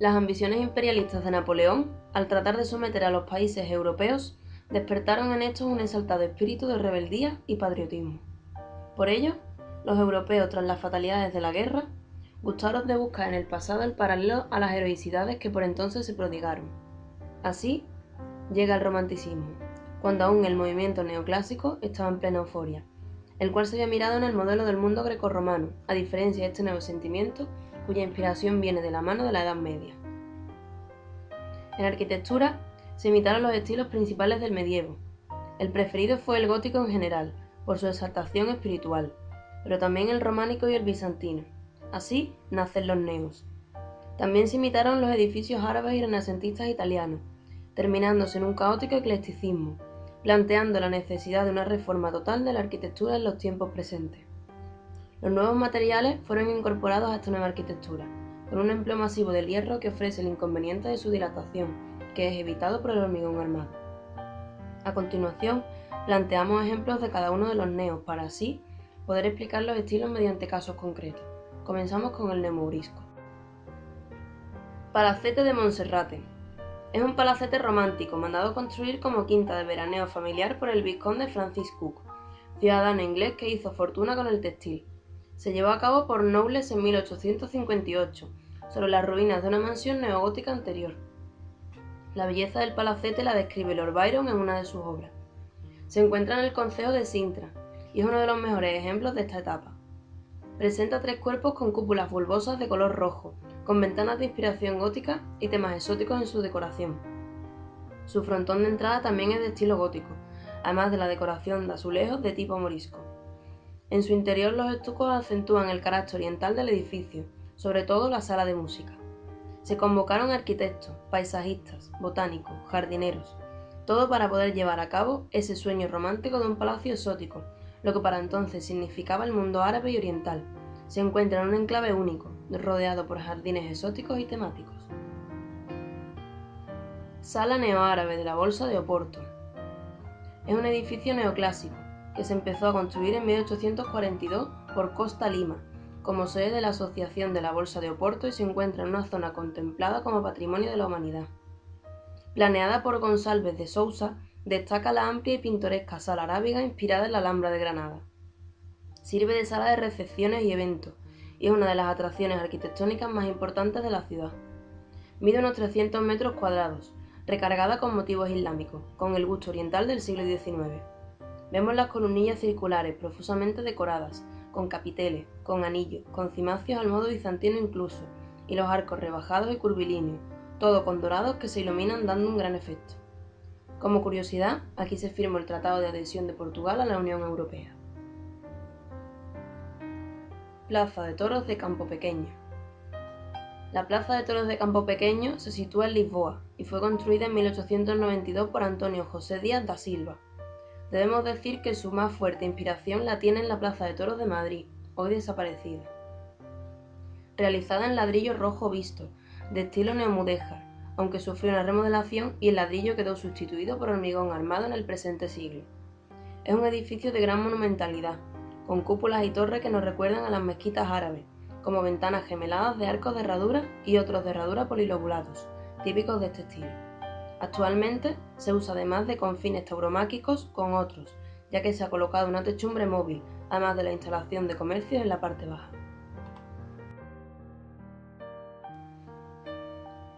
Las ambiciones imperialistas de Napoleón, al tratar de someter a los países europeos, despertaron en estos un exaltado espíritu de rebeldía y patriotismo. Por ello, los europeos, tras las fatalidades de la guerra, gustaron de buscar en el pasado el paralelo a las heroicidades que por entonces se prodigaron. Así, llega el romanticismo, cuando aún el movimiento neoclásico estaba en plena euforia, el cual se había mirado en el modelo del mundo grecorromano, a diferencia de este nuevo sentimiento, cuya inspiración viene de la mano de la Edad Media. En arquitectura, se imitaron los estilos principales del medievo. El preferido fue el gótico en general, por su exaltación espiritual, pero también el románico y el bizantino. Así nacen los neos. También se imitaron los edificios árabes y renacentistas italianos, terminándose en un caótico eclecticismo, planteando la necesidad de una reforma total de la arquitectura en los tiempos presentes. Los nuevos materiales fueron incorporados a esta nueva arquitectura, con un empleo masivo del hierro que ofrece el inconveniente de su dilatación, que es evitado por el hormigón armado. A continuación, planteamos ejemplos de cada uno de los neos para así poder explicar los estilos mediante casos concretos. Comenzamos con el neomourisco. Palacete de Monserrate. Es un palacete romántico mandado construir como quinta de veraneo familiar por el vizconde Francis Cook, ciudadano inglés que hizo fortuna con el textil. Se llevó a cabo por Knowles en 1858, sobre las ruinas de una mansión neogótica anterior. La belleza del palacete la describe Lord Byron en una de sus obras. Se encuentra en el concejo de Sintra y es uno de los mejores ejemplos de esta etapa. Presenta 3 cuerpos con cúpulas bulbosas de color rojo, con ventanas de inspiración gótica y temas exóticos en su decoración. Su frontón de entrada también es de estilo gótico, además de la decoración de azulejos de tipo morisco. En su interior los estucos acentúan el carácter oriental del edificio, sobre todo la sala de música. Se convocaron arquitectos, paisajistas, botánicos, jardineros, todo para poder llevar a cabo ese sueño romántico de un palacio exótico, lo que para entonces significaba el mundo árabe y oriental. Se encuentra en un enclave único, rodeado por jardines exóticos y temáticos. Sala neoárabe de la Bolsa de Oporto. Es un edificio neoclásico, que se empezó a construir en 1842 por Costa Lima, como sede de la Asociación de la Bolsa de Oporto y se encuentra en una zona contemplada como Patrimonio de la Humanidad. Planeada por González de Sousa, destaca la amplia y pintoresca sala arábiga inspirada en la Alhambra de Granada. Sirve de sala de recepciones y eventos, y es una de las atracciones arquitectónicas más importantes de la ciudad. Mide unos 300 metros cuadrados, recargada con motivos islámicos, con el gusto oriental del siglo XIX. Vemos las columnillas circulares profusamente decoradas, con capiteles, con anillos, con cimacios al modo bizantino incluso, y los arcos rebajados y curvilíneos, todo con dorados que se iluminan dando un gran efecto. Como curiosidad, aquí se firmó el Tratado de Adhesión de Portugal a la Unión Europea. Plaza de Toros de Campo Pequeño. La Plaza de Toros de Campo Pequeño se sitúa en Lisboa y fue construida en 1892 por Antonio José Díaz da Silva. Debemos decir que su más fuerte inspiración la tiene en la Plaza de Toros de Madrid, hoy desaparecida. Realizada en ladrillo rojo visto, de estilo neomudéjar, aunque sufrió una remodelación y el ladrillo quedó sustituido por hormigón armado en el presente siglo. Es un edificio de gran monumentalidad, con cúpulas y torres que nos recuerdan a las mezquitas árabes, como ventanas gemeladas de arcos de herradura y otros de herradura polilobulados, típicos de este estilo. Actualmente se usa además de con fines tauromáquicos con otros, ya que se ha colocado una techumbre móvil, además de la instalación de comercios en la parte baja.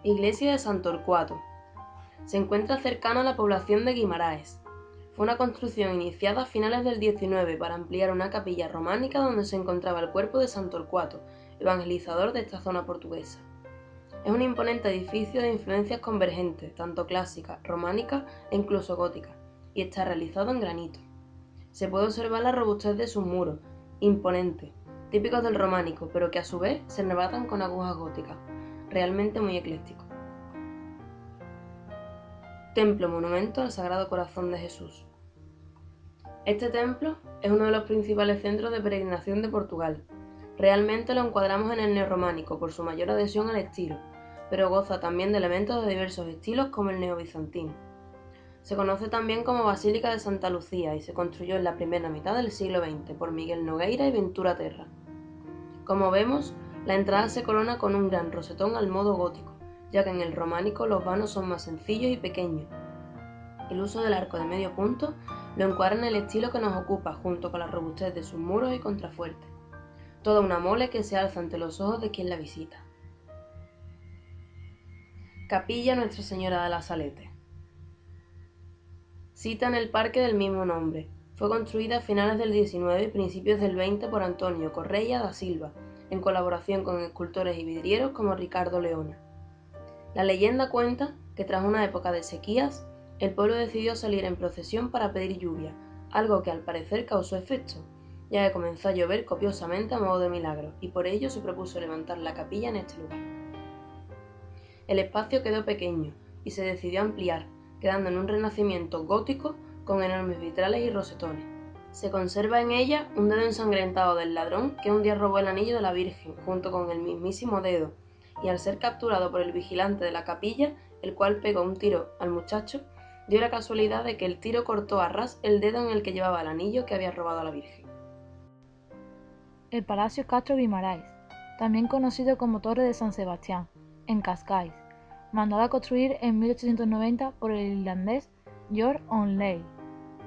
Iglesia de San Torcuato. Se encuentra cercana a la población de Guimaraes. Fue una construcción iniciada a finales del XIX para ampliar una capilla románica donde se encontraba el cuerpo de San Torcuato, evangelizador de esta zona portuguesa. Es un imponente edificio de influencias convergentes, tanto clásica, románica e incluso gótica, y está realizado en granito. Se puede observar la robustez de sus muros, imponentes, típicos del románico, pero que a su vez se rematan con agujas góticas, realmente muy ecléctico. Templo monumento al Sagrado Corazón de Jesús. Este templo es uno de los principales centros de peregrinación de Portugal. Realmente lo encuadramos en el neorrománico por su mayor adhesión al estilo, pero goza también de elementos de diversos estilos como el neobizantino. Se conoce también como Basílica de Santa Lucía y se construyó en la primera mitad del siglo XX por Miguel Nogueira y Ventura Terra. Como vemos, la entrada se corona con un gran rosetón al modo gótico, ya que en el románico los vanos son más sencillos y pequeños. El uso del arco de medio punto lo encuadra en el estilo que nos ocupa, junto con la robustez de sus muros y contrafuertes. Toda una mole que se alza ante los ojos de quien la visita. Capilla Nuestra Señora de la Salete. Cita en el parque del mismo nombre. Fue construida a finales del XIX y principios del XX por Antonio Correia da Silva, en colaboración con escultores y vidrieros como Ricardo Leona. La leyenda cuenta que tras una época de sequías, el pueblo decidió salir en procesión para pedir lluvia, algo que al parecer causó efecto, ya que comenzó a llover copiosamente a modo de milagro, y por ello se propuso levantar la capilla en este lugar. El espacio quedó pequeño y se decidió ampliar, quedando en un renacimiento gótico con enormes vitrales y rosetones. Se conserva en ella un dedo ensangrentado del ladrón que un día robó el anillo de la Virgen, junto con el mismísimo dedo, y al ser capturado por el vigilante de la capilla, el cual pegó un tiro al muchacho, dio la casualidad de que el tiro cortó a ras el dedo en el que llevaba el anillo que había robado a la Virgen. El Palacio Castro Guimarães, también conocido como Torre de San Sebastián, en Cascais, mandado a construir en 1890 por el irlandés George Onley,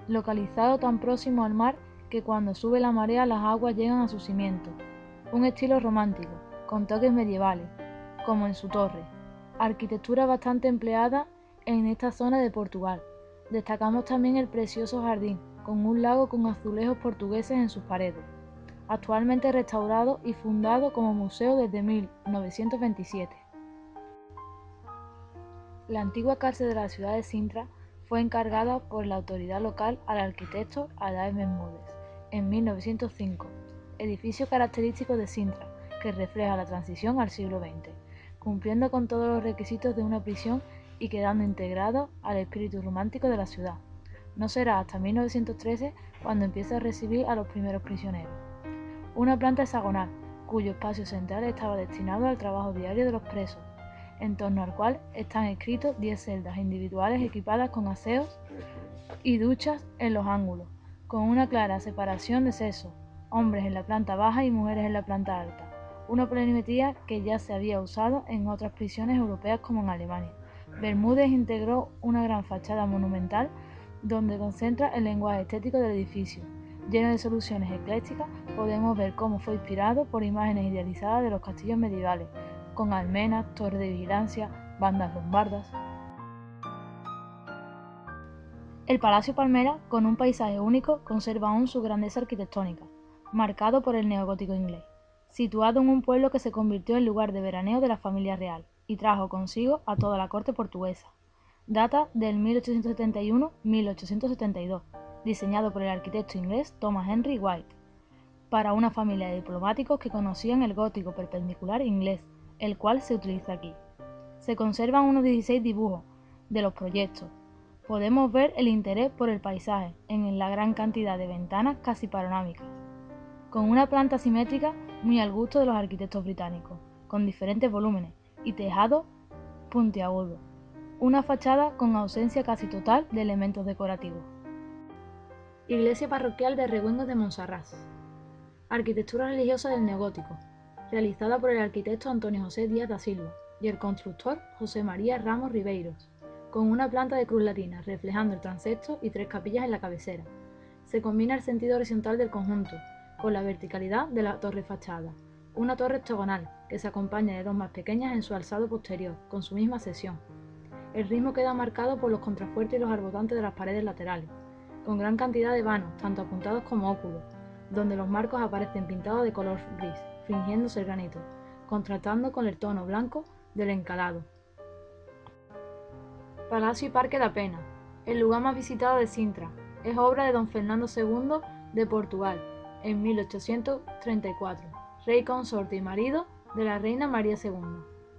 localizado tan próximo al mar que cuando sube la marea las aguas llegan a su cimiento. Un estilo romántico, con toques medievales, como en su torre. Arquitectura bastante empleada en esta zona de Portugal. Destacamos también el precioso jardín, con un lago con azulejos portugueses en sus paredes, actualmente restaurado y fundado como museo desde 1927. La antigua cárcel de la ciudad de Sintra fue encargada por la autoridad local al arquitecto Adair Bermúdez en 1905, edificio característico de Sintra que refleja la transición al siglo XX, cumpliendo con todos los requisitos de una prisión y quedando integrado al espíritu romántico de la ciudad. No será hasta 1913 cuando empieza a recibir a los primeros prisioneros. Una planta hexagonal, cuyo espacio central estaba destinado al trabajo diario de los presos, en torno al cual están escritos 10 celdas individuales equipadas con aseos y duchas en los ángulos, con una clara separación de sexos, hombres en la planta baja y mujeres en la planta alta, una planimetría que ya se había usado en otras prisiones europeas como en Alemania. Bermúdez integró una gran fachada monumental donde concentra el lenguaje estético del edificio. Lleno de soluciones eclécticas, podemos ver cómo fue inspirado por imágenes idealizadas de los castillos medievales, con almenas, torres de vigilancia, bandas lombardas. El Palacio Palmera, con un paisaje único, conserva aún su grandeza arquitectónica, marcado por el neogótico inglés, situado en un pueblo que se convirtió en lugar de veraneo de la familia real y trajo consigo a toda la corte portuguesa. Data del 1871-1872, diseñado por el arquitecto inglés Thomas Henry White, para una familia de diplomáticos que conocían el gótico perpendicular inglés, el cual se utiliza aquí. Se conservan unos 16 dibujos de los proyectos. Podemos ver el interés por el paisaje en la gran cantidad de ventanas casi panorámicas, con una planta simétrica muy al gusto de los arquitectos británicos, con diferentes volúmenes y tejado puntiagudo. Una fachada con ausencia casi total de elementos decorativos. Iglesia parroquial de Reguengos de Montserrat. Arquitectura religiosa del neogótico, realizada por el arquitecto Antonio José Díaz da Silva y el constructor José María Ramos Ribeiros, con una planta de cruz latina reflejando el transepto y 3 capillas en la cabecera. Se combina el sentido horizontal del conjunto con la verticalidad de la torre fachada, una torre octogonal que se acompaña de 2 más pequeñas en su alzado posterior, con su misma sección. El ritmo queda marcado por los contrafuertes y los arbotantes de las paredes laterales, con gran cantidad de vanos, tanto apuntados como óculos, donde los marcos aparecen pintados de color gris, fingiéndose el granito, contrastando con el tono blanco del encalado. Palacio y Parque da Pena, el lugar más visitado de Sintra, es obra de don Fernando II de Portugal, en 1834, rey consorte y marido de la reina María II.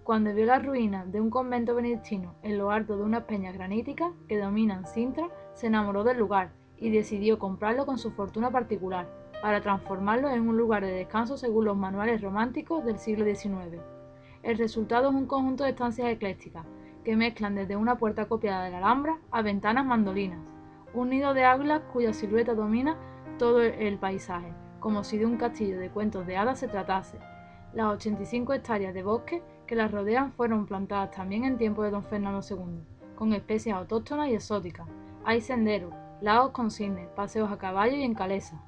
Cuando vio las ruinas de un convento benedictino en lo alto de unas peñas graníticas que dominan Sintra, se enamoró del lugar y decidió comprarlo con su fortuna particular, para transformarlo en un lugar de descanso según los manuales románticos del siglo XIX. El resultado es un conjunto de estancias eclécticas, que mezclan desde una puerta copiada de la Alhambra a ventanas mandolinas, un nido de águilas cuya silueta domina todo el paisaje, como si de un castillo de cuentos de hadas se tratase. Las 85 hectáreas de bosque que las rodean fueron plantadas también en tiempo de don Fernando II, con especies autóctonas y exóticas. Hay senderos, lagos con cisnes, paseos a caballo y en calesa.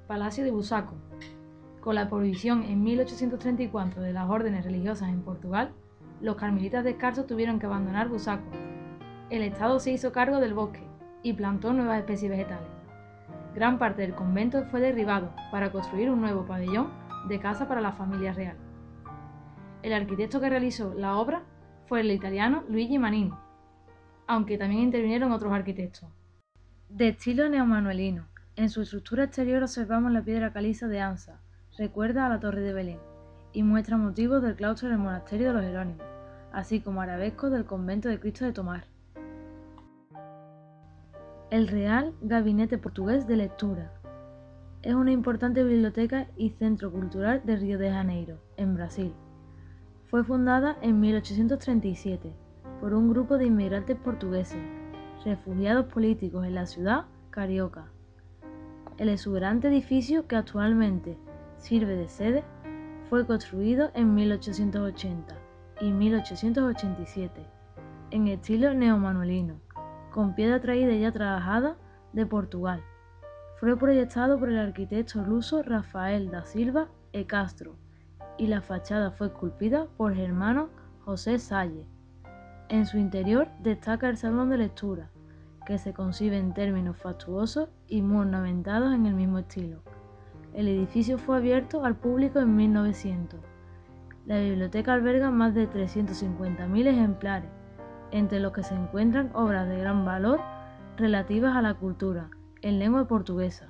Palacio de Busaco. Con la prohibición en 1834 de las órdenes religiosas en Portugal, los carmelitas descalzos tuvieron que abandonar Busaco. El Estado se hizo cargo del bosque y plantó nuevas especies vegetales. Gran parte del convento fue derribado para construir un nuevo pabellón de casa para la familia real. El arquitecto que realizó la obra fue el italiano Luigi Manini, aunque también intervinieron otros arquitectos. De estilo neomanuelino, en su estructura exterior observamos la piedra caliza de Ansa, recuerda a la Torre de Belén, y muestra motivos del claustro del monasterio de los Jerónimos, así como arabescos del convento de Cristo de Tomar. El Real Gabinete Portugués de Lectura es una importante biblioteca y centro cultural de Río de Janeiro, en Brasil. Fue fundada en 1837 por un grupo de inmigrantes portugueses, refugiados políticos en la ciudad carioca. El exuberante edificio que actualmente sirve de sede fue construido en 1880 y 1887 en estilo neomanuelino, con piedra traída y ya trabajada de Portugal. Fue proyectado por el arquitecto luso Rafael da Silva e Castro y la fachada fue esculpida por Germano José Salle. En su interior destaca el salón de lectura, que se concibe en términos fastuosos y muy ornamentados en el mismo estilo. El edificio fue abierto al público en 1900. La biblioteca alberga más de 350.000 ejemplares, entre los que se encuentran obras de gran valor relativas a la cultura, en lengua portuguesa.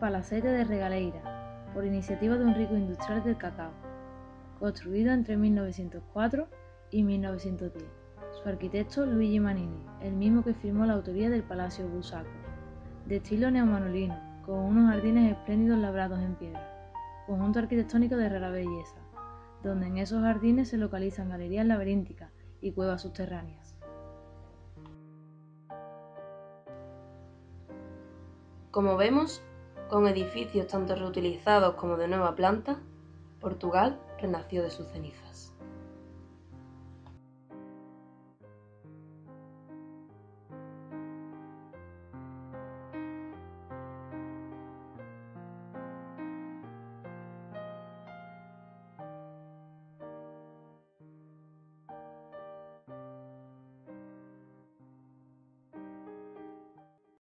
Palacete de Regaleira, por iniciativa de un rico industrial del cacao, construido entre 1904 y 1910. Su arquitecto Luigi Manini, el mismo que firmó la autoría del Palacio Busaco, de estilo neomanolino, con unos jardines espléndidos labrados en piedra, conjunto arquitectónico de rara belleza, donde en esos jardines se localizan galerías laberínticas y cuevas subterráneas. Como vemos, con edificios tanto reutilizados como de nueva planta, Portugal renació de sus cenizas.